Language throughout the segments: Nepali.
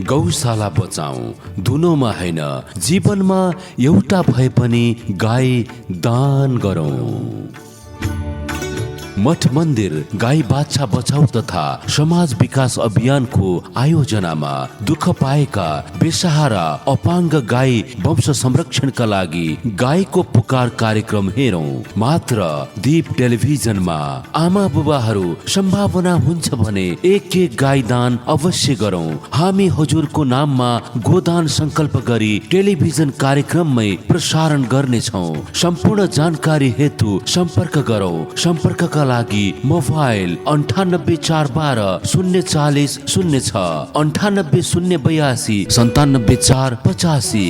गौशाला बचाऊ, दुनोमा हैन जीवनमा एउटा भए पनि गाई दान गरौँ। मठ मन्दिर गाई बाछा बचाउ तथा समाज विकास अभियानको आयोजनामा दुःख पाएका बेसहारा अपाङ्ग गाई वंश संरक्षणका लागि गाईको पुकार कार्यक्रम हेरौं मात्र दीप टेलिभिजनमा। आमा बुबाहरू सम्भावना हुन्छ भने एक गाई दान अवश्य गरौं। हामी हजुरको नाममा गोदान संकल्प गरी टेलिभिजन कार्यक्रममै प्रसारण गर्नेछौं। सम्पूर्ण जानकारी हेतु सम्पर्क गरौं। सम्पर्कका लागि मोबाइल 984120 040 06 98 082 97 485।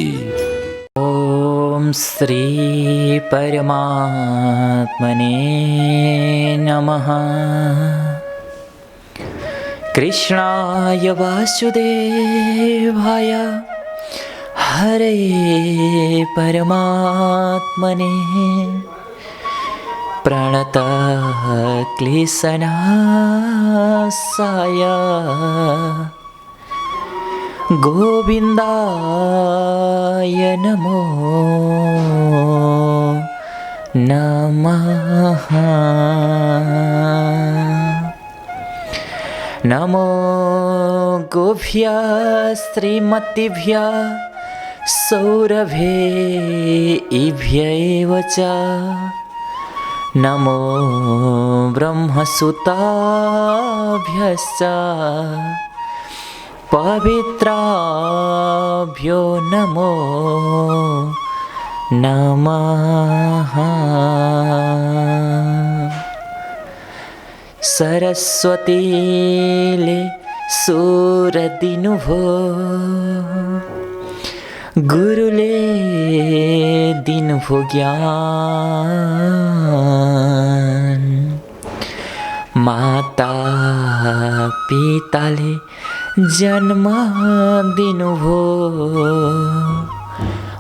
ओम श्री परमात्मने नमः। कृष्णाय वासुदेवाय हरे परमात्मने प्रणतः क्लेशनाशाय गोविन्दाय नमो नमः। नमो गोभ्यः श्रीमतीभ्यः सौरभेभ्यैव च। नमो ब्रह्मसुताभ्यश्च पवित्राभ्यो नमो नमः। सरस्वतीले सुर दिनुभो, गुरुले दिनुभो ज्ञान। माता पिताले जन्म दिनुभो,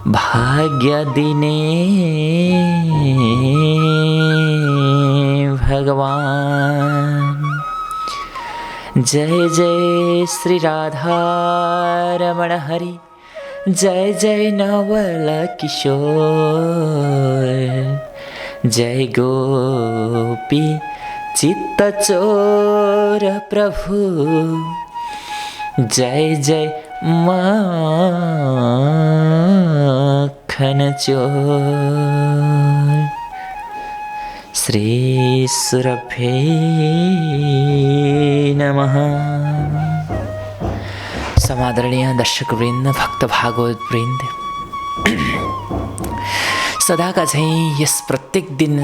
भाग्य दिने भगवान। जय जय श्री राधा रमण हरि, जय जय नवल किशोर। जय गोपी चित्त चोर प्रभु, जय जय माखन चोर। श्री सुरभे नमः। समादरणीय दर्शक वृन्द, भक्त भागवत वृन्द, सदाका झैं यस प्रत्येक दिन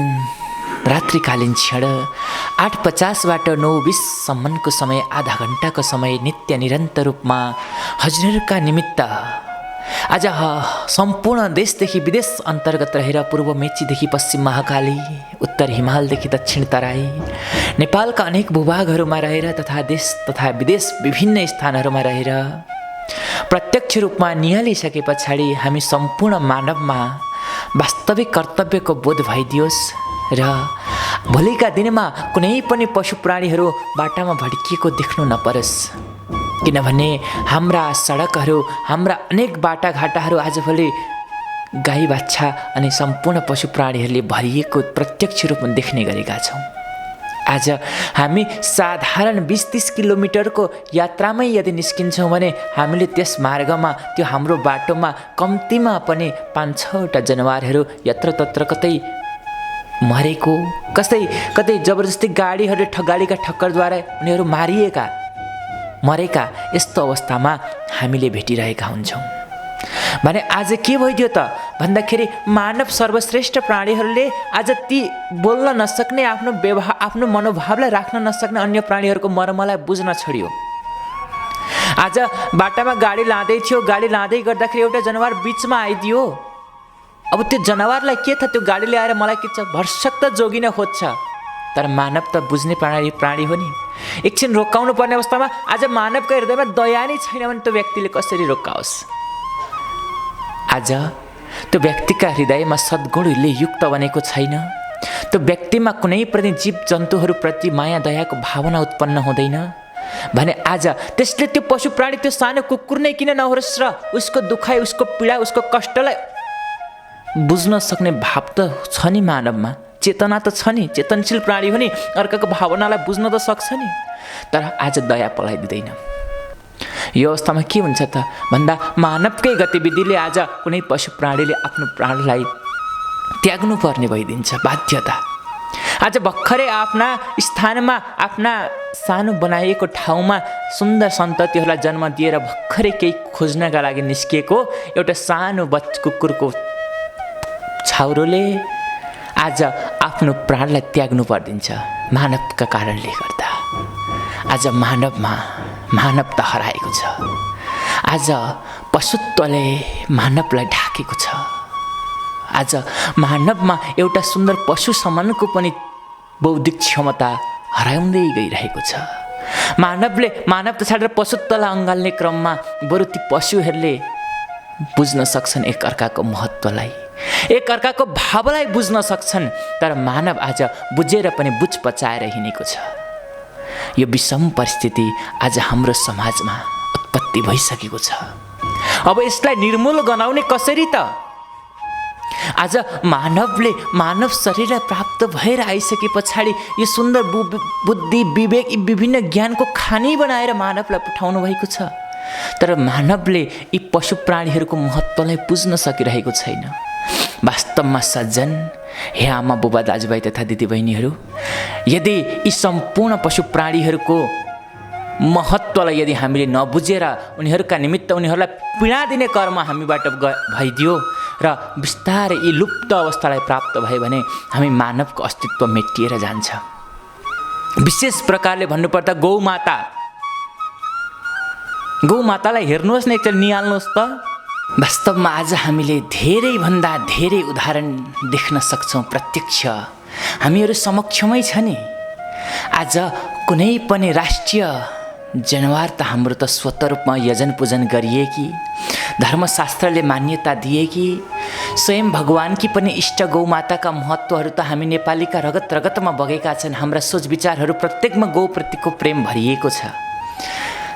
रात्रिकालीन क्षण 8:50बाट 9:20सम्मको समय, आधा घण्टाको समय नित्य निरन्तर रूपमा हजुरहरूका निमित्त आज सम्पूर्ण देशदेखि विदेश अन्तर्गत रहेर पूर्व मेचीदेखि पश्चिम महाकाली, उत्तर हिमालदेखि दक्षिण तराई, नेपालका अनेक भूभागहरूमा रहेर तथा देश तथा विदेश विभिन्न स्थानहरूमा रहेर प्रत्यक्ष रूपमा निहालिसके पछाडि हामी सम्पूर्ण मानवमा वास्तविक कर्तव्यको बोध भइदियोस् र भोलिका दिनमा कुनै पनि पशु प्राणीहरू बाटामा भड्किएको देख्नु नपरोस्। किनभने हाम्रा सडकहरू, हाम्रा अनेक बाटाघाटाहरू आजभोलि गाई बाछा अनि सम्पूर्ण पशु प्राणीहरूले भरिएको प्रत्यक्ष रूपमा देख्ने गरेका छौँ। आज हामी साधारण 20-30 किलोमिटरको यात्रामै यदि निस्किन्छौँ भने हामीले त्यस मार्गमा, त्यो हाम्रो बाटोमा कम्तीमा पनि 5-6वटा जनावरहरू यत्रतत्र कतै मरेको, कतै जबरजस्ती गाडीका ठक्करद्वारा उनीहरू मारिएका, मरेका, यस्तो अवस्थामा हामीले भेटिरहेका हुन्छौँ। भने आज के भइदियो त भन्दाखेरि मानव सर्वश्रेष्ठ प्राणीहरूले आज ती बोल्न नसक्ने, आफ्नो मनोभावलाई राख्न नसक्ने अन्य प्राणीहरूको मर्मलाई बुझ्न छोडियो। आज बाटामा गाडी लाँदै थियो, गाडी लाँदै गर्दाखेरि एउटा जनावर बिचमा आइदियो। अब त्यो जनावरलाई के छ, त्यो गाडीले आएर मलाई के छ भर्सक त जोगिन खोज्छ, तर मानव त बुझ्ने प्राणी हो नि। एकछिन रोकाउनु पर्ने अवस्थामा आज मानवको हृदयमा दया नै छैन भने त्यो व्यक्तिले कसरी रोकाओस्। आज त्यो व्यक्तिका हृदयमा सद्गुणले युक्त बनेको छैन। त्यो व्यक्तिमा कुनै पनि जीव जन्तुहरूप्रति माया दयाको भावना उत्पन्न हुँदैन। भने आज त्यसले त्यो पशु प्राणी त्यो सानो कुकुर नै किन नहोस् र उसको दुखाइ उसको पीडा उसको कष्टलाई बुझ्न सक्ने भाव त छ नि मानवमा, चेतना त छ नि, चेतनशील प्राणी हो नि, अर्काको भावनालाई बुझ्न त सक्छ नि। तर आज दया पलाइदिँदैन। यो अवस्थामा के हुन्छ त भन्दा मानवकै गतिविधिले आज कुनै पशु प्राणीले आफ्नो प्राणलाई त्याग्नु पर्ने भइदिन्छ, बाध्यता। आज भर्खरै आफ्ना स्थानमा आफ्ना सानो बनाइएको ठाउँमा सुन्दर सन्ततिहरूलाई जन्म दिएर भर्खरै केही खोज्नका लागि निस्किएको एउटा सानो कुकुरको छाउरोले आज आफ्नो प्राणलाई त्याग्नु पर्दिन्छ मानवका कारणले गर्दा। आज मानवमा मानवता हराएको छ। आज पशुत्वले मानवलाई ढाकेको छ। आज मानवमा एउटा सुन्दर पशु समानको पनि बौद्धिक क्षमता हराउँदै गइरहेको छ। मानवले मानवता छाडेर पशुत्वलाई अँगाल्ने क्रममा बरु ती पशुहरूले बुझ्न सक्छन् एक अर्काको महत्त्वलाई, एक अर्काको भावलाई बुझ्न सक्छन्। तर मानव आज बुझेर पनि बुझ पचाएर हिँडेको छ। यो विषम परिस्थिति आज हाम्रो समाजमा उत्पत्ति भइसकेको छ। अब यसलाई निर्मूल गराउने कसरी त? आज मानवले मानव शरीरलाई प्राप्त भएर आइसके पछाडि यो सुन्दर बुद्धि विवेक यी विभिन्न ज्ञानको खानी बनाएर मानवलाई पठाउनु भएको छ। तर मानवले यी पशु प्राणीहरूको महत्त्वलाई बुझ्न सकिरहेको छैन। वास्तवमा सज्जन, हे आमा बुबा दाजुभाइ तथा दिदीबहिनीहरू, यदि यी सम्पूर्ण पशु प्राणीहरूको महत्त्वलाई यदि हामीले नबुझेर उनीहरूका निमित्त उनीहरूलाई पीडा दिने कर्म हामीबाट भइदियो र बिस्तारै यी लुप्त अवस्थालाई प्राप्त भयो भने हामी मानवको अस्तित्व मेटिएर जान्छ। विशेष प्रकारले भन्नुपर्दा गौमातालाई हेर्नुहोस् न, एकचोटि निहाल्नुहोस् त। वास्तवमा आज हामीले धेरैभन्दा धेरै उदाहरण देख्न सक्छौँ, प्रत्यक्ष हामीहरू समक्षमै छ नि। आज कुनै पनि राष्ट्रिय जनावर त हाम्रो त स्वत रूपमा यजन पूजन गरिएकी, धर्मशास्त्रले मान्यता दिएकी, स्वयं भगवानकी पनि इष्ट गौमाताका महत्त्वहरू त हामी नेपालीका रगत रगतमा बगेका छन्। हाम्रा सोच विचारहरू प्रत्येकमा गौप्रतिको प्रेम भरिएको छ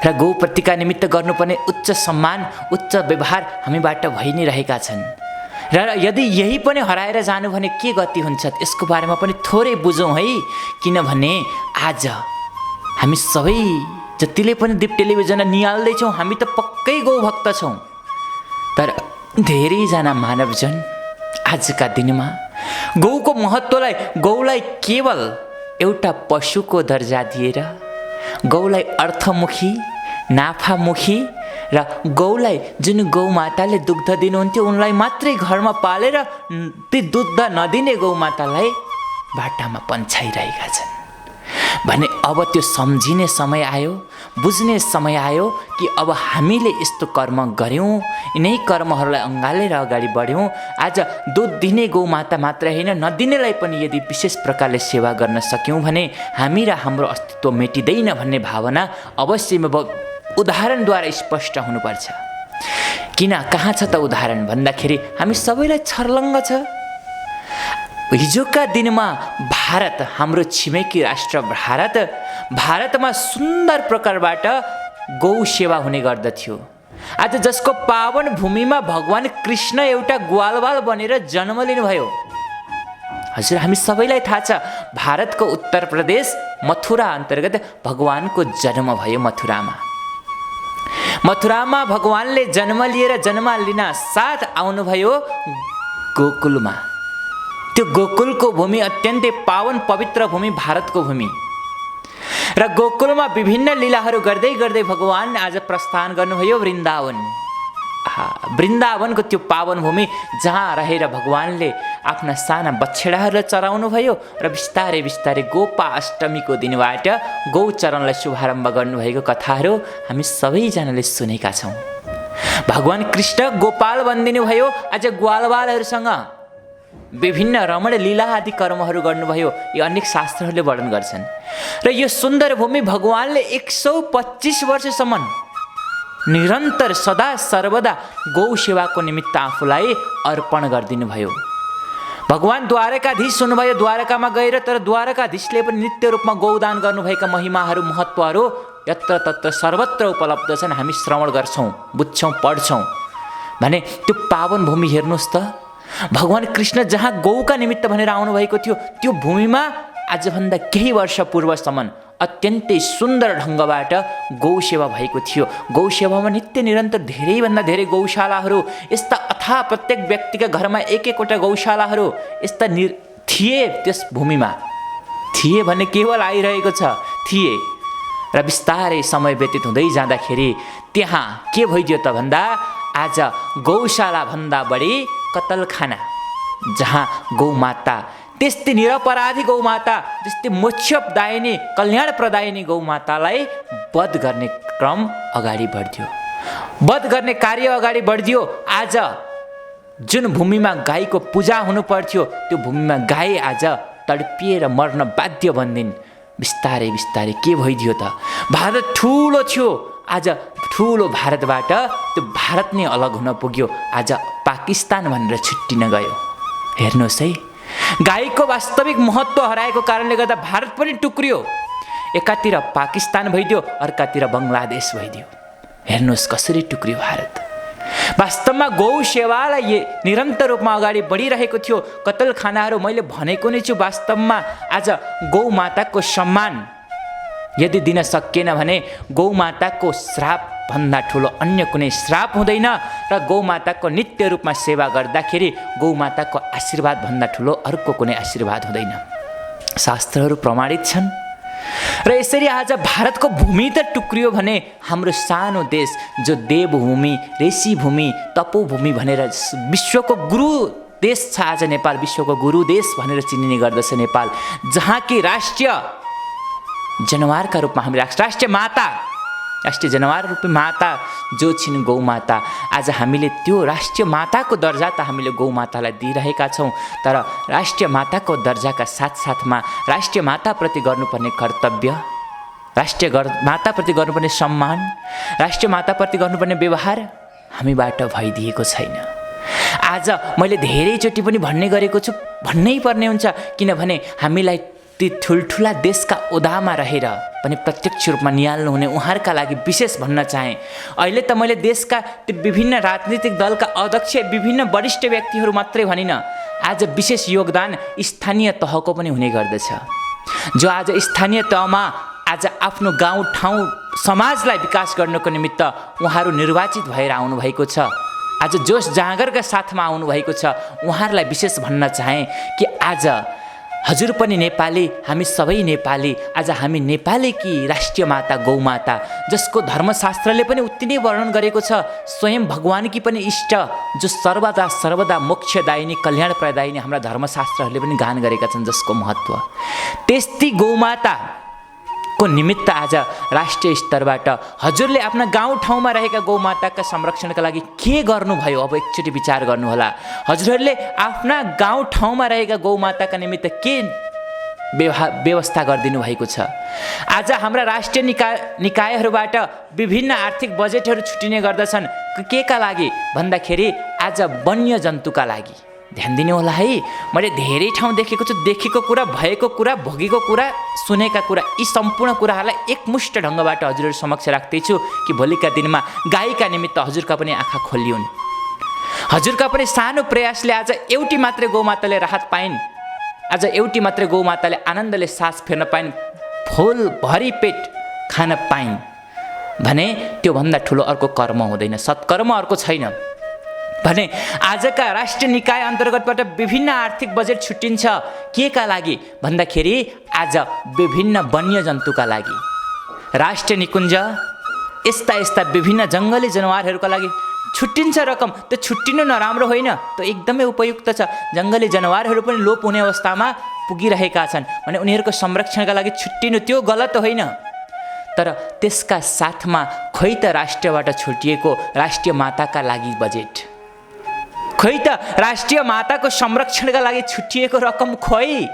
र गौप्रतिका निमित्त गर्नुपर्ने उच्च सम्मान उच्च व्यवहार हामीबाट भइ नै रहेका छन्। र यदि यही पनि हराएर जानु भने के गति हुन्छ यसको बारेमा पनि थोरै बुझौँ है। किनभने आज हामी सबै जतिले पनि दीप टेलिभिजन निहाल्दैछौँ हामी त पक्कै गौभक्त छौँ। तर धेरैजना मानवजन आजका दिनमा गौको महत्त्वलाई, गौलाई केवल एउटा पशुको दर्जा दिएर, गौलाई अर्थमुखी, नाफामुखी र गौलाई जुन गौमाताले दुग्ध दिनुहुन्थ्यो उनलाई मात्रै घरमा पालेर ती दुग्ध नदिने गौमातालाई बाटामा पन्छाइरहेका छन् भने अब त्यो सम्झिने समय आयो, बुझ्ने समय आयो कि अब हामीले यस्तो कर्म गऱ्यौँ, यिनै कर्महरूलाई अँगालेर अगाडि बढ्यौँ। आज दुध दिने गौमाता मात्र होइन, नदिनेलाई पनि यदि विशेष प्रकारले सेवा गर्न सक्यौँ भने हामी र हाम्रो अस्तित्व मेटिँदैन भन्ने भावना अवश्य उदाहरणद्वारा स्पष्ट हुनुपर्छ। किन, कहाँ छ त उदाहरण भन्दाखेरि हामी सबैलाई छर्लङ्ग छ। हिजोका दिनमा भारत, हाम्रो छिमेकी राष्ट्र भारतमा सुन्दर प्रकारबाट गौ सेवा हुने गर्दथ्यो। आज जसको पावन भूमिमा भगवान कृष्ण एउटा ग्वालवाल बनेर जन्म लिनुभयो। हजुर, हामी सबैलाई थाहा छ भारतको उत्तर प्रदेश मथुरा अन्तर्गत भगवानको जन्म भयो। मथुरामा भगवानले जन्म लिन साथ आउनुभयो गोकुलमा। त्यो गोकुलको भूमि अत्यन्तै पावन पवित्र भूमि, भारतको भूमि। र गोकुलमा विभिन्न लीलाहरू गर्दै गर्दै भगवान आज प्रस्थान गर्नुभयो वृन्दावन। वृन्दावनको त्यो पावन भूमि जहाँ रहेर भगवानले आफ्ना साना बछेडाहरूलाई चराउनु भयो र बिस्तारै बिस्तारै गोपाष्टमीको दिनबाट गौचरणलाई शुभारम्भ गर्नुभएको कथाहरू हामी सबैजनाले सुनेका छौँ। भगवान कृष्ण गोपाल बनिदिनु भयो। आज ग्वालवालहरूसँग विभिन्न रमण लीला आदि कर्महरू गर्नुभयो। यो अनेक शास्त्रहरूले वर्णन गर्छन्। र यो सुन्दर भूमि भगवानले 125 वर्षसम्म निरन्तर सदा सर्वदा गौ सेवाको निमित्त आफूलाई अर्पण गरिदिनु भयो। भगवान द्वारकाधीश हुनुभयो, द्वारकामा गएर, तर द्वारकाधीशले पनि नित्य रूपमा गौदान गर्नुभएका महिमाहरू महत्त्वहरू यत्र तत्र सर्वत्र उपलब्ध छन्, हामी श्रवण गर्छौँ, बुझ्छौँ, पढ्छौँ भने त्यो पावन भूमि हेर्नुहोस् त। भगवान् कृष्ण जहाँ गौका निमित्त भनेर आउनुभएको थियो त्यो भूमिमा आजभन्दा केही वर्ष पूर्वसम्म अत्यन्तै सुन्दर ढङ्गबाट गौसेवा भएको थियो। गौसेवामा नित्य निरन्तर धेरैभन्दा धेरै गौशालाहरू, यस्ता अथाह प्रत्येक व्यक्तिका घरमा एक एकवटा गौशालाहरू यस्ता थिए त्यस भूमिमा। थिए भन्ने केवल आइरहेको छ, थिए। र बिस्तारै समय व्यतीत हुँदै जाँदाखेरि त्यहाँ के भइदियो त भन्दा आज गौशालाभन्दा बढी कतलखाना, जहाँ गौमाता, त्यस्तै निरपराधी गौमाता, जस्तै मोक्षदायिनी कल्याण प्रदायिनी गौमातालाई वध गर्ने क्रम अगाडि बढ्थ्यो, वध गर्ने कार्य अगाडि बढ्दियो। आज जुन भूमिमा गाईको पूजा हुनु पर्थ्यो त्यो भूमिमा गाई आज तडपिएर मर्न बाध्य बन्दिन्। बिस्तारै बिस्तारै के भइदियो त, भारत ठुलो थियो, आज ठुलो भारतबाट त्यो भारत नै अलग हुन पुग्यो, आज पाकिस्तान भनेर छुट्टिन गयो। हेर्नुहोस् है, गाईको वास्तविक महत्त्व हराएको कारणले गर्दा भारत पनि टुक्रियो। एकातिर पाकिस्तान भइदियो, अर्कातिर बङ्गलादेश भइदियो। हेर्नुहोस् कसरी टुक्रियो भारत। वास्तवमा गौ सेवालाई निरन्तर रूपमा अगाडि बढिरहेको थियो। कतलखानाहरू मैले भनेको नै छु, वास्तवमा आज गौमाताको सम्मान यदि दिन सकिएन भने गौमाताको श्राप भन्दा ठुलो अन्य कुनै श्राप हुँदैन। र गौमाताको नित्य रूपमा सेवा गर्दाखेरि गौमाताको आशीर्वाद भन्दा ठुलो अर्को कुनै आशीर्वाद हुँदैन। शास्त्रहरू प्रमाणित छन्। र यसरी आज भारतको भूमि त टुक्रियो भने हाम्रो सानो देश जो देवभूमि, ऋषिभूमि, तपोभूमि भनेर विश्वको गुरु देश छ, आज नेपाल विश्वको गुरु देश भनेर चिनिने गर्दछ नेपाल, जहाँ कि राष्ट्रिय जनावरका रूपमा हामी राष्ट्रिय माता, राष्ट्रिय जनावर रूपी माता जो छिन् गौमाता, आज हामीले त्यो राष्ट्रिय माताको दर्जा त हामीले गौमातालाई दिइरहेका छौँ। तर राष्ट्रिय माताको दर्जाका साथसाथमा राष्ट्रिय माताप्रति गर्नुपर्ने कर्तव्य, राष्ट्रिय माताप्रति गर्नुपर्ने सम्मान, राष्ट्रिय माताप्रति गर्नुपर्ने व्यवहार हामीबाट भइदिएको छैन। आज मैले धेरैचोटि पनि भन्ने गरेको छु, भन्नै पर्ने हुन्छ, किनभने हामीलाई ती ठुल्ठुला देशका ओदामा रहेर पनि प्रत्यक्ष रूपमा निहाल्नुहुने उहाँहरूका लागि विशेष भन्न चाहेँ। अहिले त मैले देशका ती विभिन्न राजनीतिक दलका अध्यक्ष, विभिन्न वरिष्ठ व्यक्तिहरू मात्रै भनिनँ, आज विशेष योगदान स्थानीय तहको पनि हुने गर्दछ, जो आज स्थानीय तहमा आज आफ्नो गाउँ ठाउँ समाजलाई विकास गर्नको निमित्त उहाँहरू निर्वाचित भएर आउनुभएको छ। आज जोस जाँगरका साथमा आउनुभएको छ। उहाँहरूलाई विशेष भन्न चाहेँ कि आज हजुर पनि नेपाली, हामी सबै नेपाली, आज हामी नेपाली कि राष्ट्रिय माता गौमाता, जसको धर्मशास्त्रले पनि उति नै वर्णन गरेको छ, स्वयं भगवान्की पनि इष्ट, जो सर्वदा सर्वदा मोक्षदायिनी कल्याण प्रदायिनी हाम्रा धर्मशास्त्रहरूले पनि गान गरेका छन्, जसको महत्त्व त्यस्तै गौमाता को निमित्त आज राष्ट्रिय स्तरबाट हजुरले आफ्ना गाउँ ठाउँमा रहेका गौमाताका संरक्षणका लागि के गर्नुभयो, अब एकचोटि विचार गर्नुहोला। हजुरहरूले आफ्ना गाउँ ठाउँमा रहेका गौमाताका निमित्त के व्यवस्था गरिदिनु भएको छ। आज हाम्रा राष्ट्रिय निकायहरूबाट विभिन्न आर्थिक बजेटहरू छुटिने गर्दछन्, के का लागि भन्दाखेरि आज वन्य जन्तुका लागि। ध्यान दिनु होला है, मैले धेरै ठाउँ देखेको छु, देखेको कुरा, भएको कुरा, भोगेको कुरा, सुनेका कुरा, यी सम्पूर्ण कुराहरूलाई एकमुष्ट ढङ्गबाट हजुरहरू समक्ष राख्दैछु कि भोलिका दिनमा गाईका निमित्त हजुरका पनि आँखा खोलिउन्। हजुरका पनि सानो प्रयासले आज एउटी मात्रै गौमाताले राहत पाइन्, आज एउटी मात्रै गौमाताले आनन्दले सास फेर्न पाइन्, फुल भरि पेट खान पाइन् भने त्योभन्दा ठुलो अर्को कर्म हुँदैन, सत्कर्म अर्को छैन भने। आजका राष्ट्रिय निकाय अन्तर्गतबाट विभिन्न आर्थिक बजेट छुट्टिन्छ, के का लागि भन्दाखेरि आज विभिन्न वन्य जन्तुका लागि, राष्ट्रिय निकुञ्ज, यस्ता यस्ता विभिन्न जङ्गली जनावरहरूका लागि छुट्टिन्छ रकम। त्यो छुट्टिनु नराम्रो होइन, त्यो एकदमै उपयुक्त छ। जङ्गली जनावरहरू पनि लोप हुने अवस्थामा पुगिरहेका छन् भने उनीहरूको संरक्षणका लागि छुट्टिनु त्यो गलत होइन। तर त्यसका साथमा खोइ त राष्ट्रबाट छुटिएको राष्ट्रिय माताका लागि बजेट, खोइ त राष्ट्रिय माताको संरक्षणका लागि छुटिएको रकम खोइ।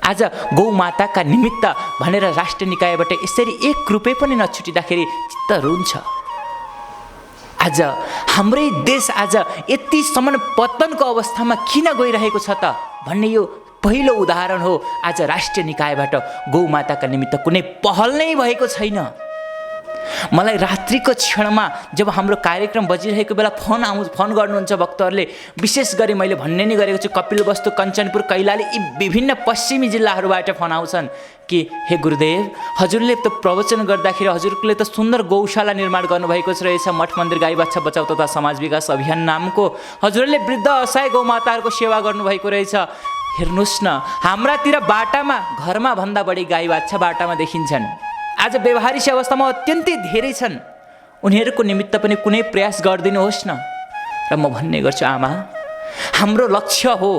आज गौमाताका निमित्त भनेर राष्ट्रिय निकायबाट यसरी एक रुपैयाँ पनि नछुटिँदाखेरि चित्त रुन्छ। आज हाम्रै देश आज यतिसम्म पतनको अवस्थामा किन गइरहेको छ त भन्ने यो पहिलो उदाहरण हो। आज राष्ट्रिय निकायबाट गौमाताका निमित्त कुनै पहल नै भएको छैन। मलाई रात्रिको क्षणमा जब हाम्रो कार्यक्रम बजिरहेको बेला फोन गर्नुहुन्छ भक्तहरूले, विशेष गरी मैले भन्ने नै गरेको छु, कपिलवस्तु, कञ्चनपुर, कैलाली यी विभिन्न पश्चिमी जिल्लाहरूबाट फोन आउँछन् कि हे गुरुदेव, हजुरले त प्रवचन गर्दाखेरि हजुरले त सुन्दर गौशाला निर्माण गर्नुभएको रहेछ, मठ मन्दिर गाई बाच्छा बचाउ तथा समाज विकास अभियान नामको, हजुरले वृद्ध असहाय गौमाताहरूको सेवा गर्नुभएको रहेछ। हेर्नुहोस् न, हाम्रातिर बाटामा, घरमा भन्दा बढी गाई बाच्छा बाटामा देखिन्छन्। आज व्यवहारिक अवस्थामा अत्यन्तै धेरै छन्। उनीहरूको निमित्त पनि कुनै प्रयास गरिदिनुहोस् न। र म भन्ने गर्छु, आमा, हाम्रो लक्ष्य हो,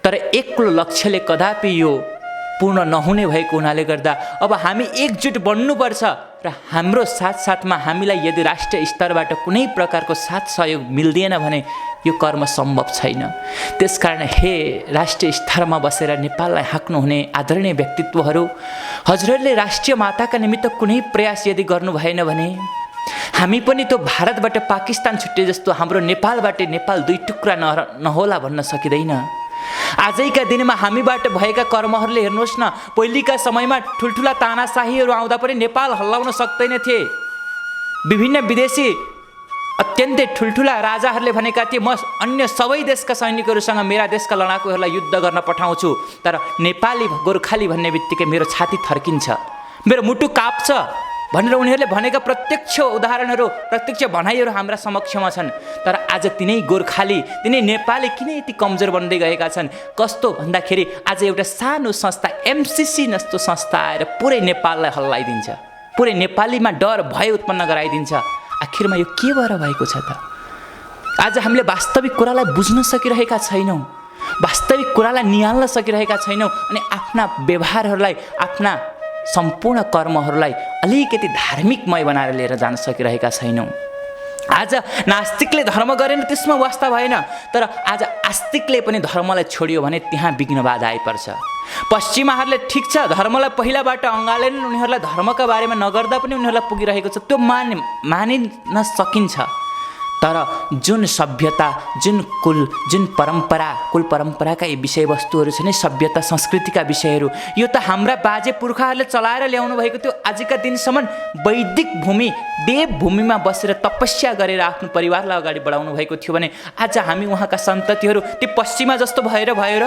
तर एक्लो लक्ष्यले कदापि यो पूर्ण नहुने भएको हुनाले गर्दा अब हामी एकजुट बन्नुपर्छ। र हाम्रो साथसाथमा हामीलाई यदि राष्ट्रिय स्तरबाट कुनै प्रकारको साथ सहयोग मिल्दैन भने यो कर्म सम्भव छैन। त्यसकारण हे राष्ट्रिय स्तरमा बसेर नेपाललाई हाँक्नुहुने आदरणीय व्यक्तित्वहरू, हजुरहरूले राष्ट्रिय माताका निमित्त कुनै प्रयास यदि गर्नु भएन भने हामी पनि त्यो भारतबाट पाकिस्तान छुट्टे जस्तो हाम्रो नेपालबाट नेपाल दुई टुक्रा नहोला भन्न सकिँदैन। आजैका दिनमा हामीबाट भएका कर्महरूले हेर्नुहोस् न, पहिलेका समयमा ठुल्ठुला तानाशाहीहरू आउँदा पनि नेपाल हल्लाउन सक्दैनथे। विभिन्न विदेशी अत्यन्तै ठुल्ठुला राजाहरूले भनेका थिए, म अन्य सबै देशका सैनिकहरूसँग मेरा देशका लडाकुहरूलाई युद्ध गर्न पठाउँछु, तर नेपाली गोर्खाली भन्ने बित्तिकै मेरो छाती थर्किन्छ, मेरो मुटु काप्छ भनेर उनीहरूले भनेका प्रत्यक्ष उदाहरणहरू, प्रत्यक्ष भनाइहरू हाम्रा समक्षमा छन्। तर आज तिनै गोर्खाली, तिनै नेपाली किन यति कमजोर बन्दै गएका छन्? कस्तो भन्दाखेरि आज एउटा सानो संस्था, एमसिसी जस्तो संस्था आएर पुरै नेपाललाई हल्लाइदिन्छ, पुरै नेपालीमा डर भय उत्पन्न गराइदिन्छ। आखिरमा यो के भएर भएको छ त? आज हामीले वास्तविक कुरालाई बुझ्न सकिरहेका छैनौँ, वास्तविक कुरालाई निहाल्न सकिरहेका छैनौँ, अनि आफ्ना व्यवहारहरूलाई, आफ्ना सम्पूर्ण कर्महरूलाई अलिकति धार्मिकमय बनाएर लिएर जान सकिरहेका छैनौँ। आज नास्तिकले धर्म गरेन त्यसमा वास्ता भएन, तर आज आस्तिकले पनि धर्मलाई छोडियो भने त्यहाँ विघ्नवाद आइपर्छ। पश्चिमाहरूले ठिक छ, धर्मलाई पहिलाबाट अँगालेन, उनीहरूलाई धर्मका बारेमा नगर्दा पनि उनीहरूलाई पुगिरहेको छ, त्यो मानिन सकिन्छ। तर जुन सभ्यता, जुन जुन परम्परा, कुल परम्पराका यी विषयवस्तुहरू छन्, सभ्यता संस्कृतिका विषयहरू, यो त हाम्रा बाजे पुर्खाहरूले चलाएर ल्याउनु भएको थियो। आजका दिनसम्म वैदिक भूमि, देवभूमिमा बसेर तपस्या गरेर आफ्नो परिवारलाई अगाडि बढाउनु भएको थियो भने आज हामी उहाँका सन्ततिहरू ती पश्चिमा जस्तो भयो र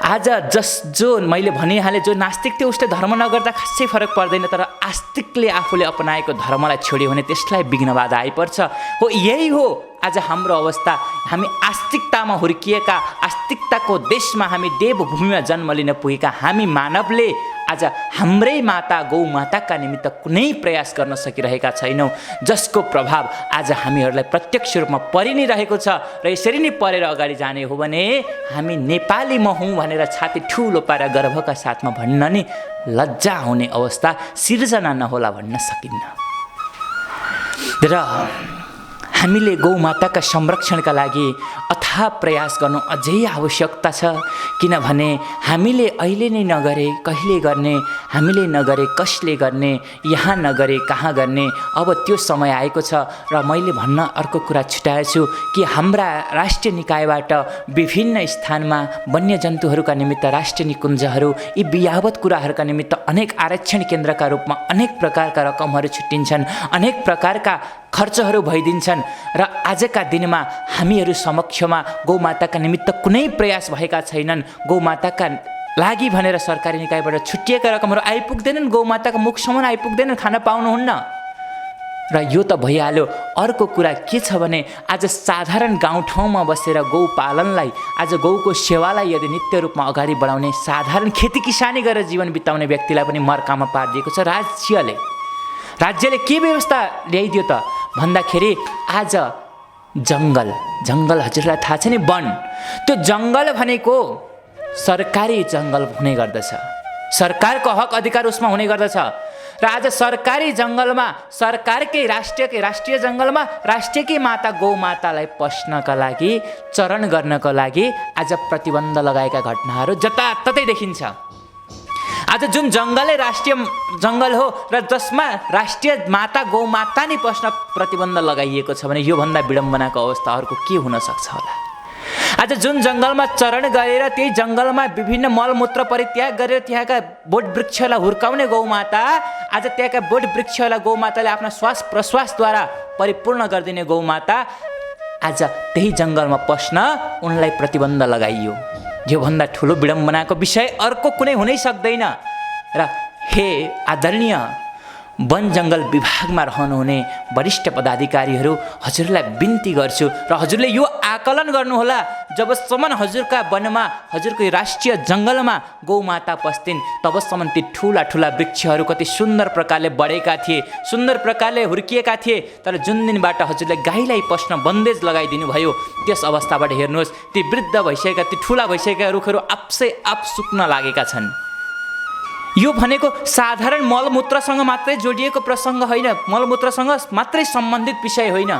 आज जो मैले भनिहालेँ, जो नास्तिक थियो उसले धर्म नगर्दा खासै फरक पर्दैन, तर आस्तिकले आफूले अपनाएको धर्मलाई छोड्यो भने त्यसलाई विघ्नवाद आइपर्छ। हो, यही हो आज हाम्रो अवस्था। हामी आस्तिकतामा हुर्किएका, आस्तिकताको देशमा हामी देवभूमिमा जन्म लिन पुगेका हामी मानवले आज हाम्रै माता गौमाताका निमित्त कुनै प्रयास गर्न सकिरहेका छैनौँ, जसको प्रभाव आज हामीहरूलाई प्रत्यक्ष रूपमा परि नै रहेको छ। र यसरी नै परेर अगाडि जाने हो भने हामी नेपालीमा हौँ भनेर छाती ठुलो पारेर गर्वका साथमा भन्न नि लज्जा हुने अवस्था सिर्जना नहोला भन्न सकिन्न। र हामीले गौमाताका संरक्षणका लागि अथाह प्रयास गर्नु अझै आवश्यकता छ, किनभने हामीले अहिले नै नगरे कहिले गर्ने, हामीले नगरे कसले गर्ने, यहाँ नगरे कहाँ गर्ने, अब त्यो समय आएको छ। र मैले भन्न अर्को कुरा छुट्याएछु कि हाम्रा राष्ट्रिय निकायबाट विभिन्न स्थानमा वन्यजन्तुहरूका निमित्त राष्ट्रिय निकुञ्जहरू, यी यावत कुराहरूका निमित्त अनेक आरक्षण केन्द्रका रूपमा अनेक प्रकारका रकमहरू छुट्टिन्छन्, अनेक प्रकारका खर्चहरू भइदिन्छन्। र आजका दिनमा हामीहरू समक्षमा गौमाताका निमित्त कुनै प्रयास भएका छैनन्। गौमाताका लागि भनेर सरकारी निकायबाट छुट्टिएका रकमहरू आइपुग्दैनन्, गौमाताको मुखसम्म आइपुग्दैनन्, खान पाउनुहुन्न। र यो त भइहाल्यो। अर्को कुरा के छ भने आज साधारण गाउँठाउँमा बसेर गौपालनलाई, आज गौको सेवालाई यदि नित्य रूपमा अगाडि बढाउने, साधारण खेती किसानी गरेर जीवन बिताउने व्यक्तिलाई पनि मर्कामा पारिदिएको छ राज्यले। के व्यवस्था ल्याइदियो त भन्दाखेरि आज जङ्गल हजुरलाई थाहा छ नि, वन, त्यो जङ्गल भनेको सरकारी जङ्गल हुने गर्दछ, सरकारको हक अधिकार उसमा हुने गर्दछ। र आज सरकारी जङ्गलमा, सरकारकै राष्ट्रिय जङ्गलमा राष्ट्रियकै माता गौमातालाई पस्नका लागि, चरण गर्नको लागि आज प्रतिबन्ध लगाएका घटनाहरू जताततै देखिन्छ। आज जुन जङ्गलै राष्ट्रिय जङ्गल हो र जसमा राष्ट्रिय माता गौमाता नै पस्न प्रतिबन्ध लगाइएको छ भने योभन्दा विडम्बनाको अवस्था अर्को के हुन सक्छ होला? आज जुन जङ्गलमा चरण गरेर त्यही जङ्गलमा विभिन्न मलमूत्र परित्याग गरेर त्यहाँका बोट वृक्षलाई हुर्काउने गौमाता, आज त्यहाँका बोट वृक्षलाई गौमाताले आफ्ना श्वास प्रश्वासद्वारा परिपूर्ण गरिदिने गौमाता, आज त्यही जङ्गलमा पस्न उनलाई प्रतिबन्ध लगाइयो। योभन्दा ठुलो विडम्बनाको विषय अर्को कुनै हुनै सक्दैन। र हे आदरणीय वन जङ्गल विभागमा रहनुहुने वरिष्ठ पदाधिकारीहरू, हजुरलाई बिन्ती गर्छु र हजुरले यो आकलन गर्नुहोला, जबसम्म हजुरका वनमा, हजुरको राष्ट्रिय जङ्गलमा गौमाता पस्थिन् तबसम्म ती ठुला ठुला वृक्षहरू कति सुन्दर प्रकारले बढेका थिए, सुन्दर प्रकारले हुर्किएका थिए। तर जुन दिनबाट हजुरले गाईलाई पस्न बन्देज लगाइदिनु भयो, त्यस अवस्थाबाट हेर्नुहोस् ती वृद्ध भइसकेका, ती ठुला भइसकेका रुखहरू आफै आफ सुक्न लागेका छन्। यो भनेको साधारण मलमूत्रसँग मात्रै जोडिएको प्रसङ्ग होइन, मलमूत्रसँग मात्रै सम्बन्धित विषय होइन।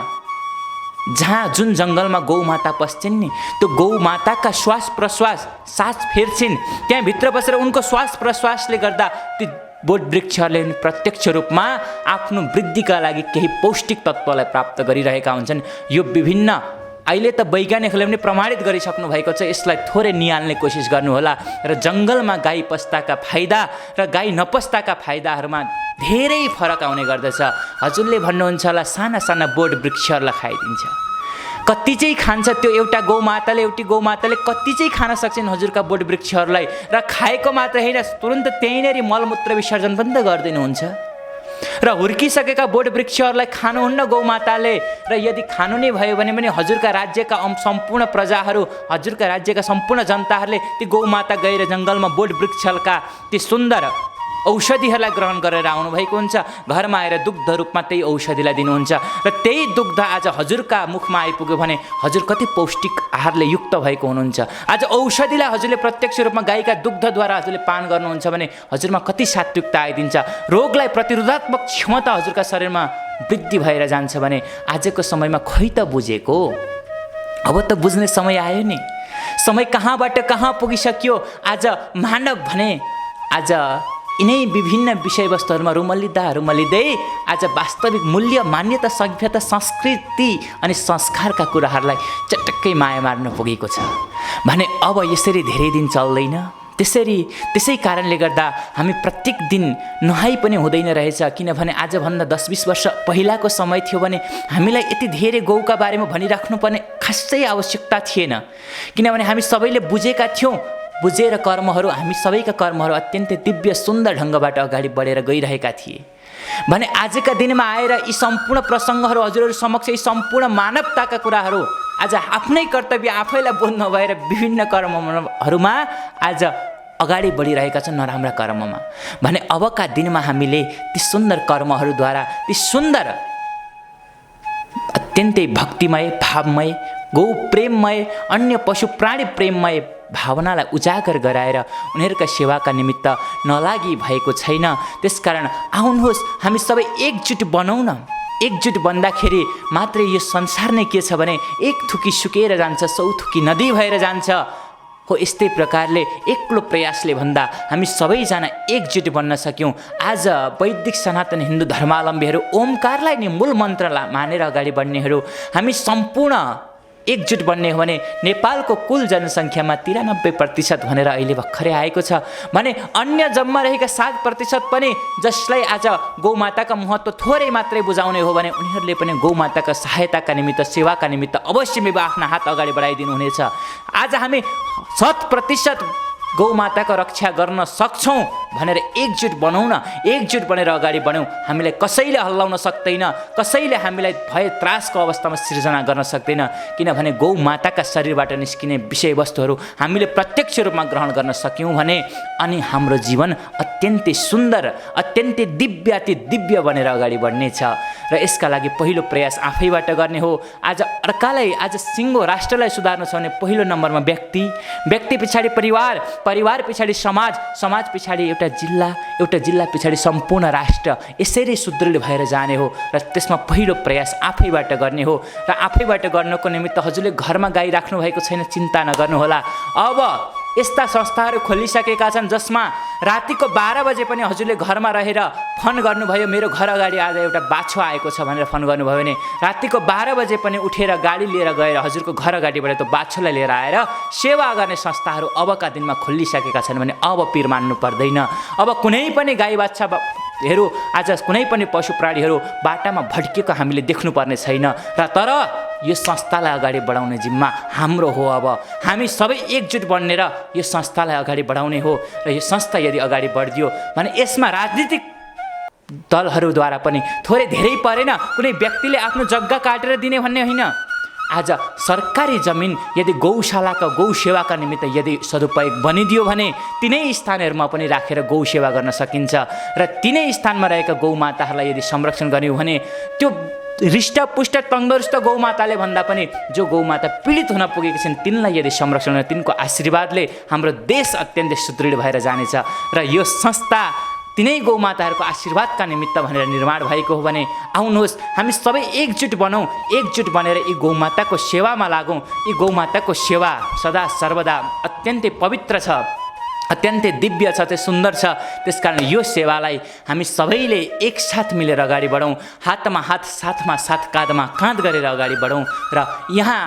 जहाँ जुन जङ्गलमा गौमाता पस्छिन् नि, त्यो गौमाताका श्वास प्रश्वास सास फेर्छिन्, त्यहाँभित्र बसेर उनको श्वास प्रश्वासले गर्दा ती बोट वृक्षहरूले प्रत्यक्ष रूपमा आफ्नो वृद्धिका लागि केही पौष्टिक तत्त्वलाई प्राप्त गरिरहेका हुन्छन्। यो विभिन्न अहिले त वैज्ञानिकहरूले पनि प्रमाणित गरिसक्नु भएको छ। यसलाई थोरै निहाल्ने कोसिस गर्नुहोला र जङ्गलमा गाई पस्दाका फाइदा र गाई नपस्दाका फाइदाहरूमा धेरै फरक आउने गर्दछ। हजुरले भन्नुहुन्छ होला साना साना बोट वृक्षहरूलाई खाइदिन्छ, कति चाहिँ खान्छ त्यो एउटा गौमाताले कति चाहिँ खान सक्छन् हजुरका बोट वृक्षहरूलाई, र खाएको मात्र होइन तुरन्त त्यहीँनेरि मलमूत्र विसर्जन पनि त गरिदिनुहुन्छ। र हुर्किसकेका बोट वृक्षहरूलाई खानुहुन्न गौमाताले, र यदि खानु नै भयो भने पनि हजुरका राज्यका सम्पूर्ण प्रजाहरू, हजुरका राज्यका सम्पूर्ण जनताहरूले ती गौमाता गएर जङ्गलमा बोट वृक्षका ती सुन्दर औषधिहरूलाई ग्रहण गरेर आउनुभएको हुन्छ। घरमा आएर दुग्ध रूपमा त्यही औषधिलाई दिनुहुन्छ र त्यही दुग्ध आज हजुरका मुखमा आइपुग्यो भने हजुर कति पौष्टिक आहारले युक्त भएको हुनुहुन्छ। आज औषधिलाई हजुरले प्रत्यक्ष रूपमा गाईका दुग्धद्वारा हजुरले पान गर्नुहुन्छ भने हजुरमा कति सात्विकता आइदिन्छ, रोगलाई प्रतिरोधात्मक क्षमता हजुरका शरीरमा वृद्धि भएर जान्छ भने आजको समयमा खै त बुझेको। अब त बुझ्ने समय आयो नि। समय कहाँबाट कहाँ पुगिसक्यो। आज मानव भने आज यिनै विभिन्न विषयवस्तुहरूमा रुमलिँदै आज वास्तविक मूल्य, मान्यता, सभ्यता, संस्कृति अनि संस्कारका कुराहरूलाई चटक्कै माया मार्न पुगेको छ भने अब यसरी धेरै दिन चल्दैन। त्यसै कारणले गर्दा हामी प्रत्येक दिन नुहाई पनि हुँदैन रहेछ। किनभने आजभन्दा 10-20 वर्ष पहिलाको समय थियो भने हामीलाई यति धेरै गौका बारेमा भनिराख्नुपर्ने खासै आवश्यकता थिएन, किनभने हामी सबैले बुझेका थियौँ। बुझेर कर्महरू, हामी सबैका कर्महरू अत्यन्तै दिव्य सुन्दर ढङ्गबाट अगाडि बढेर गइरहेका थिए भने आजका दिनमा आएर यी सम्पूर्ण प्रसङ्गहरू हजुरहरू समक्ष, यी सम्पूर्ण मानवताका कुराहरू आज आफ्नै कर्तव्य आफैलाई बोध नभएर विभिन्न कर्महरूमा आज अगाडि बढिरहेका छन्, नराम्रा कर्ममा भने अबका दिनमा हामीले ती सुन्दर कर्महरूद्वारा, ती सुन्दर अत्यन्तै भक्तिमय, भावमय, गौ प्रेममय, अन्य पशु प्राणी प्रेममय भावनालाई उजागर गराएर उनीहरूका सेवाका निमित्त नलागी भएको छैन। त्यसकारण आउनुहोस् हामी सबै एकजुट बनाउँ न। एकजुट बन्दाखेरि मात्रै यो संसार नै के छ भने एक थुकी सुकेर जान्छ, 100 थुकी नदी भएर जान्छ हो। यस्तै प्रकारले एक्लो प्रयासले भन्दा हामी सबैजना एकजुट बन्न सक्यौँ। आज वैदिक सनातन हिन्दू धर्मावलम्बीहरू ओमकारलाई नै मूल मन्त्र मानेर अगाडि बढ्नेहरू हामी सम्पूर्ण एकजुट बन्ने हो भने नेपालको कुल जनसङ्ख्यामा 93% भनेर अहिले भर्खरै आएको छ भने अन्य जम्मा रहेका 7% पनि जसलाई आज गौमाताका महत्त्व थोरै मात्रै बुझाउने हो भने उनीहरूले पनि गौमाताका सहायताका निमित्त, सेवाका निमित्त अवश्य आफ्ना हात अगाडि बढाइदिनु हुनेछ। आज हामी 100% गौमाताको रक्षा गर्न सक्छौँ भनेर एकजुट बनाउँ न। एकजुट बनेर अगाडि बढौँ। हामीलाई कसैले हल्लाउन सक्दैन, कसैले हामीलाई भय त्रासको अवस्थामा सिर्जना गर्न सक्दैन, किनभने गौमाताका शरीरबाट निस्किने विषयवस्तुहरू हामीले प्रत्यक्ष रूपमा ग्रहण गर्न सक्यौँ भने अनि हाम्रो जीवन अत्यन्तै सुन्दर, अत्यन्तै दिव्य बनेर अगाडि बढ्नेछ। र यसका लागि पहिलो प्रयास आफैबाट गर्ने हो। आज अर्कालाई, आज सिङ्गो राष्ट्रलाई सुधार्नु छ भने पहिलो नम्बरमा व्यक्ति पछाडि परिवार पछाडि समाज पछाडि एउटा जिल्ला पछाडि सम्पूर्ण राष्ट्र, यसरी सुदृढ भएर जाने हो। र त्यसमा पहिलो प्रयास आफैबाट गर्ने हो। र आफैबाट गर्नको निमित्त हजुरले घरमा गाई राख्नु भएको छैन, चिन्ता नगर्नुहोला। अब यस्ता संस्थाहरू खोलिसकेका छन् जसमा रातिको 12 बजे पनि हजुरले घरमा रहेर फोन गर्नुभयो, मेरो घर अगाडि आज एउटा बाछो आएको छ भनेर फोन गर्नुभयो भने रातिको 12 बजे पनि उठेर गाडी लिएर गएर हजुरको घर अगाडिबाट त्यो बाछोलाई लिएर आएर सेवा गर्ने संस्थाहरू अबका दिनमा खोलिसकेका छन् भने अब पिर मान्नु पर्दैन। अब कुनै पनि गाई बाछाहरू आज कुनै पनि पशु प्राणीहरू बाटामा भड्किएको हामीले देख्नुपर्ने छैन र तर यो संस्थालाई अगाडि बढाउने जिम्मा हाम्रो हो। अब हामी सबै एकजुट बनेर यो संस्थालाई अगाडि बढाउने हो र यो संस्था यदि अगाडि बढ्दियो भने यसमा राजनीतिक दलहरूद्वारा पनि थोरै धेरै परेन, कुनै व्यक्तिले आफ्नो जग्गा काटेर दिने भन्ने होइन। आज सरकारी जमिन यदि गौशालाका गौ सेवाका निमित्त यदि सदुपयोग बनिदियो भने तिनै स्थानहरूमा पनि राखेर गौ सेवा गर्न सकिन्छ र तिनै स्थानमा रहेका गौमाताहरूलाई यदि संरक्षण गर्यो भने त्यो हृष्टपुष्ट तन्दुरुस्त गौमाताले भन्दा पनि जो गौमाता पीडित हुन पुगेकी छिन् तिनलाई यदि संरक्षण गर्ने तिनको आशीर्वादले हाम्रो देश अत्यन्तै सुदृढ भएर जानेछ र यो संस्था तिनै गौमाताहरूको आशीर्वादका निमित्त भनेर निर्माण भएको हो भने आउनुहोस् हामी सबै एकजुट बनौँ, एकजुट बनेर यी गौमाताको सेवामा लागौँ। यी गौमाताको सेवा सदा सर्वदा अत्यन्तै पवित्र छ, अत्यन्तै दिव्य छ, त्यो सुन्दर छ। त्यसकारण यो सेवालाई हामी सबैले एकसाथ मिलेर अगाडि बढौँ, हातमा हात साथमा साथ काँधमा काँध गरेर अगाडि बढौँ र यहाँ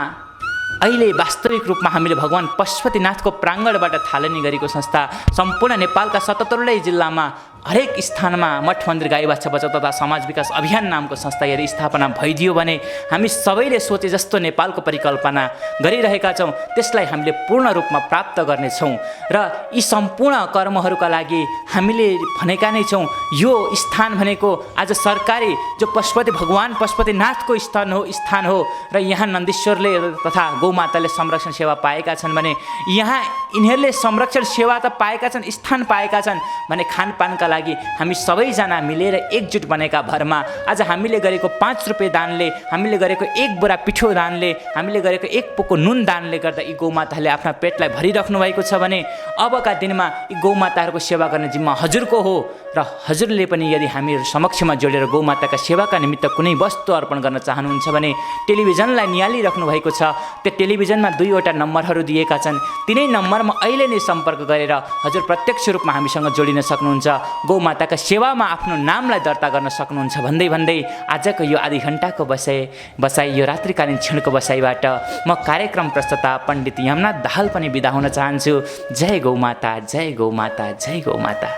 अहिले वास्तविक रूपमा हामीले भगवान् पशुपतिनाथको प्राङ्गणबाट थालनी गरेको संस्था सम्पूर्ण नेपालका 77 जिल्लामा हरेक स्थानमा मठ मन्दिर गाई बाछा बचाउ तथा समाज विकास अभियान नामको संस्था यदि स्थापना भइदियो भने हामी सबैले सोचे जस्तो नेपालको परिकल्पना गरिरहेका छौँ त्यसलाई हामीले पूर्ण रूपमा प्राप्त गर्नेछौँ र यी सम्पूर्ण कर्महरूका लागि हामीले भनेका नै छौँ। यो स्थान भनेको आज सरकारी जो भगवान् पशुपतिनाथको स्थान हो र यहाँ नन्दीश्वरले तथा गौमाताले संरक्षण सेवा पाएका छन् भने यहाँ यिनीहरूले संरक्षण सेवा त पाएका छन्, स्थान पाएका छन् भने खानपानका लागि हामी सबैजना मिलेर एकजुट बनेका भरमा आज हामीले गरेको 5 रुपियाँ दानले, हामीले गरेको 1 बोरा पिठो दानले, हामीले गरेको 1 पोको नुन दानले गर्दा यी गौमाताहरूले आफ्ना पेटलाई भरिराख्नु भएको छ भने अबका दिनमा यी गौमाताहरूको सेवा गर्ने जिम्मा हजुरको हो र हजुरले पनि यदि हामीहरू समक्षमा जोडेर गौमाताका सेवाका निमित्त कुनै वस्तु अर्पण गर्न चाहनुहुन्छ भने टेलिभिजनलाई निहालिराख्नु भएको छ। त्यो टेलिभिजनमा 2 वटा नम्बरहरू दिएका छन्, तिनै नम्बरमा अहिले नै सम्पर्क गरेर हजुर प्रत्यक्ष रूपमा हामीसँग जोडिन सक्नुहुन्छ, गौमाताका सेवामा आफ्नो नामलाई दर्ता गर्न सक्नुहुन्छ। भन्दै भन्दै आजको यो आधी घण्टाको बसाइ यो रात्रिकालीन क्षणको बसाइबाट म कार्यक्रम प्रस्तुता पण्डित यमनाथ दाहाल पनि बिदा हुन चाहन्छु। जय गौमाता, जय गौमाता, जय गौमाता,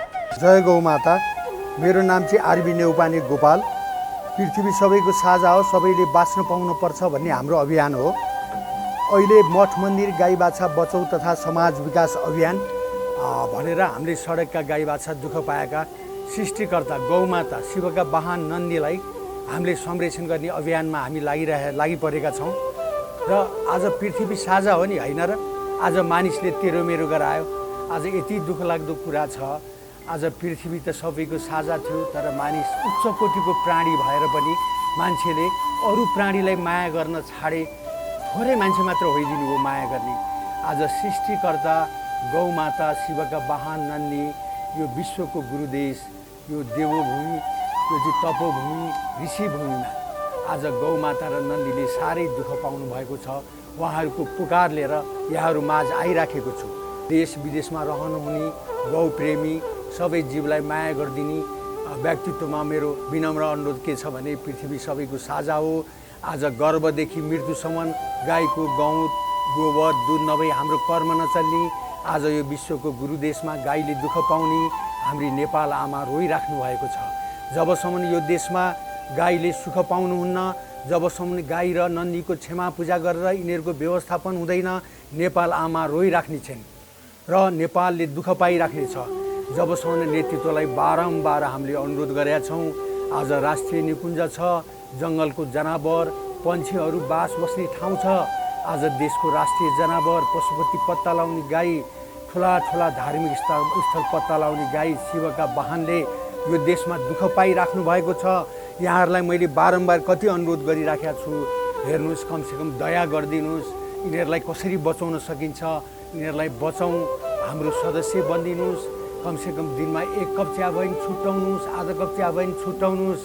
जय गौमाता। मेरो नाम चाहिँ आरबी नेउपाने गोपाल। पृथ्वी सबैको साझा हो, सबैले बाँच्न पाउनुपर्छ भन्ने हाम्रो अभियान हो। अहिले मठ मन्दिर गाई बाछा बचाउ तथा समाज विकास अभियान भनेर हामीले सडकका गाई बाछा दुःख पाएका सृष्टिकर्ता गौमाता शिवका वाहन नन्दीलाई हामीले संरक्षण गर्ने अभियानमा हामी लागिपरेका छौँ र आज पृथ्वी साझा हो नि, होइन र? आज मानिसले तेरो मेरो गरायो। आज यति दुःख लाग्दो कुरा छ। आज पृथ्वी त सबैको साझा थियो तर मानिस उच्च कोटिको प्राणी भएर पनि मान्छेले अरू प्राणीलाई माया गर्न छाडे। थोरै मान्छे मात्र होइदिनु हो माया गर्ने। आज सृष्टिकर्ता गौमाता शिवका वाहन नन्दी यो विश्वको गुरुदेश, यो देवभूमि, यो चाहिँ तपोभूमि, ऋषिभूमिमा आज गौमाता र नन्दीले साह्रै दुःख पाउनु भएको छ। उहाँहरूको पुकार लिएर यहाँहरू माझ आइराखेको छु। देश विदेशमा रहनुहुने गौप्रेमी सबै जीवलाई माया गरिदिने व्यक्तित्वमा मेरो विनम्र अनुरोध के छ भने पृथ्वी सबैको साझा हो। आज गर्भदेखि मृत्युसम्म गाईको गहुँत गोबर दुध नभई हाम्रो कर्म नचल्ने। आज यो विश्वको गुरुदेशमा गाईले दुःख पाउने हाम्री नेपाल आमा रोइराख्नु भएको छ। जबसम्म यो देशमा गाईले सुख पाउनुहुन्न, जबसम्म गाई र नन्दीको क्षमा पूजा गरेर यिनीहरूको व्यवस्थापन हुँदैन नेपाल आमा रोइराख्ने छिन् र नेपालले दुःख पाइराख्ने छ। जबसम्म नेतृत्वलाई बारम्बार हामीले अनुरोध गरेका छौँ। आज राष्ट्रिय निकुञ्ज छ, जङ्गलको जनावर पन्छीहरू बास बस्ने ठाउँ छ। आज देशको राष्ट्रिय जनावर पशुपति पत्ता लाउने गाई, ठुला ठुला धार्मिक स्थल पत्ता लाउने गाई शिवका वाहनले यो देशमा दुःख पाइराख्नु भएको छ। यहाँहरूलाई मैले बारम्बार कति अनुरोध गरिराखेका छु, हेर्नुहोस्, कमसेकम दया गरिदिनुहोस्। यिनीहरूलाई कसरी बचाउन सकिन्छ यिनीहरूलाई बचाउँ, हाम्रो सदस्य बनिदिनुहोस्। कमसेकम दिनमा 1 कप चिया भए पनि छुट्याउनुहोस्, आधा कप चिया भए पनि छुट्याउनुहोस्।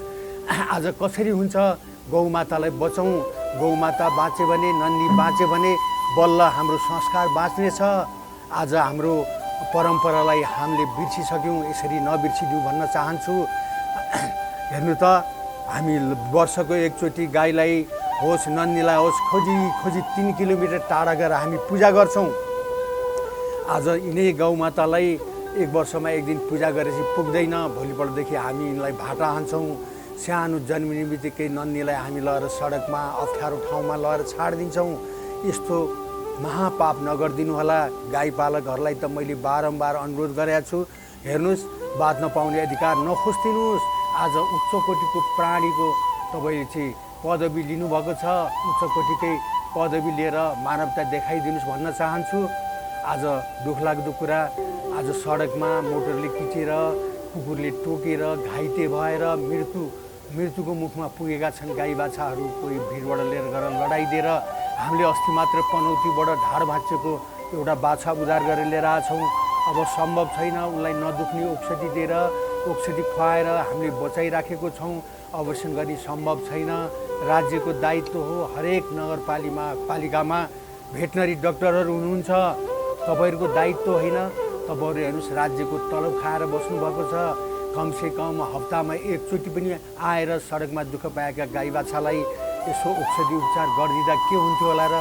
आज कसरी हुन्छ गौमातालाई बचाउँ। गौमाता बाँच्यो भने, नन्दी बाँच्यो भने बल्ल हाम्रो संस्कार बाँच्नेछ। आज हाम्रो परम्परालाई हामीले बिर्सिसक्यौँ, यसरी नबिर्सिदिउँ भन्न चाहन्छु। हेर्नु त, हामी वर्षको एकचोटि गाईलाई होस् नन्दीलाई होस् खोजी खोजी 3 किलोमिटर टाढा गएर हामी पूजा गर्छौँ। आज यिनै गौमातालाई एक वर्षमा एक दिन पूजा गरेपछि पुग्दैन, भोलिपल्टदेखि हामी यिनलाई भाटा हान्छौँ। सानो जन्मिने बित्तिकै नन्दीलाई हामी लगेर सडकमा अप्ठ्यारो ठाउँमा लगेर छाडिदिन्छौँ। यस्तो महापाप नगरिदिनु होला। गाई पालकहरूलाई त मैले बारम्बार अनुरोध गरेको छु, हेर्नुहोस्, बाँच्न पाउने अधिकार नखोजिदिनुहोस्। आज उच्च कोटिको प्राणीको तपाईँले चाहिँ पदवी लिनुभएको छ, उच्च कोटिकै पदवी लिएर मानवता देखाइदिनुहोस् भन्न चाहन्छु। आज दुःखलाग्दो कुरा, आज सडकमा मोटरले किचेर, कुकुरले टोकेर, घाइते भएर मृत्युको मुखमा पुगेका छन् गाई बाछाहरू। कोही भिरबाट लिएर गएर लडाइदिएर, हामीले अस्ति मात्र पनौतीबाट ढाड भाँचेको एउटा बाछा उद्धार गरेर लिएर आएछौँ। अब सम्भव छैन, उनलाई नदुख्ने औषधि दिएर, औषधि खुवाएर हामीले बचाइराखेको छौँ। अबर्सन गर्ने सम्भव छैन। राज्यको दायित्व हो, हरेक नगरपालिकामा भेटनरी डक्टरहरू हुनुहुन्छ, तपाईँहरूको दायित्व होइन। तपाईँहरू हेर्नुहोस्, राज्यको तलब खाएर बस्नुभएको छ। कमसेकम हप्तामा एकचोटि पनि आएर सडकमा दुःख पाएका गाई बाछालाई यसो औषधि उपचार गरिदिँदा के हुन्थ्यो होला र।